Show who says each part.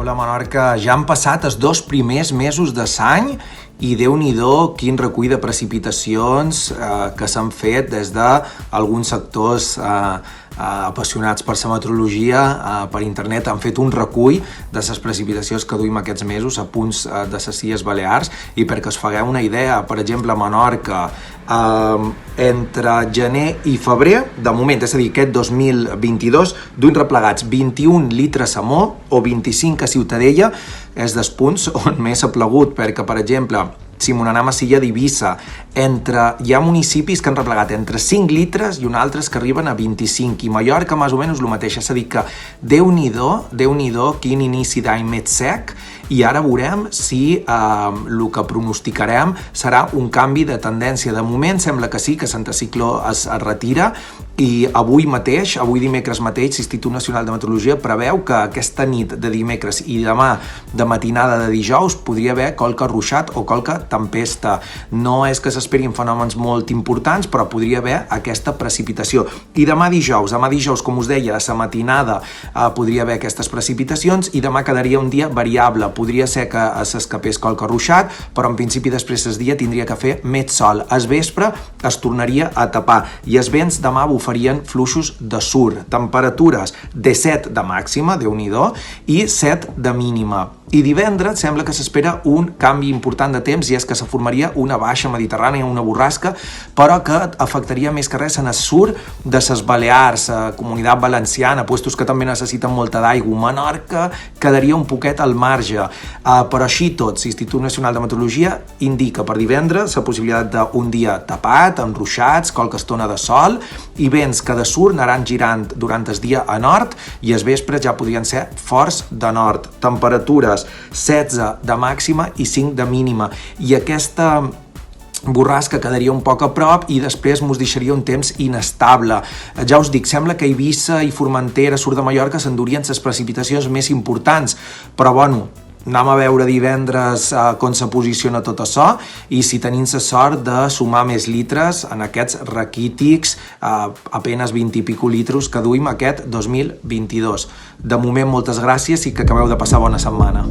Speaker 1: Hola Menorca, ja han passat els 2 primers mesos de l'any i Déu-n'hi-do quin recull de precipitacions que s'han fet des d'alguns sectors apassionats per la meteorologia per internet. Han fet un recull de les precipitacions que duim aquests mesos a punts de les Illes Balears, i perquè us fagueu una idea, per exemple a Menorca entre gener i febrer, de moment, és a dir, aquest 2022, duim replegats 21 litres a Mo o 25 a Ciutadella, és dels punts on més ha plogut, perquè, per exemple, si m'ho anem a Silla d'Eivissa, hi ha municipis que han replegat entre 5 litres i uns altres que arriben a 25, i Mallorca més o menys el mateix. És a dir que Déu-n'hi-do quin inici d'any més sec, i ara veurem si el que pronosticarem serà un canvi de tendència. De moment sembla que sí, que l'anticicló es retira, i avui dimecres mateix, l'Institut Nacional de Meteorologia preveu que aquesta nit de dimecres i demà de matinada de dijous podria haver qualque ruixat o qualque tempesta. No és que s'esperin fenòmens molt importants, però podria haver aquesta precipitació. I demà dijous, com us deia, a la matinada podria haver aquestes precipitacions, i demà quedaria un dia variable. Podria ser que s'escapés qualque ruixat, però en principi després del dia tindria que fer més sol. Al vespre es tornaria a tapar, i els vents demà bufarien fluixos de sur. Temperatures de 7 de màxima, Déu-n'hi-do, i 7 de mínima. I divendres sembla que s'espera un canvi important de temps, i és que se formaria una baixa mediterrània, una borrasca, però que afectaria més que res en el sur de les Balears, Comunitat Valenciana, puestos que també necessiten molta d'aigua. Menorca quedaria un poquet al marge. Però així tot, l'Institut Nacional de Meteorologia indica per divendres la possibilitat d'un dia tapat, amb ruixats, qualque estona de sol, i vents que de sur anaran girant durant el dia a nord, i els vespres ja podrien ser forts de nord. Temperatures 16 de màxima i 5 de mínima, i aquesta borrasca quedaria un poc a prop i després mos deixaria un temps inestable. Ja us dic, sembla que Eivissa i Formentera, sud de Mallorca, s'endurien les precipitacions més importants, però bueno, anem a veure divendres com se posiciona tot això, i si tenim la sort de sumar més litres en aquests raquítics apenas 20 i pico litres que duim aquest 2022. De moment, moltes gràcies i que acabeu de passar bona setmana.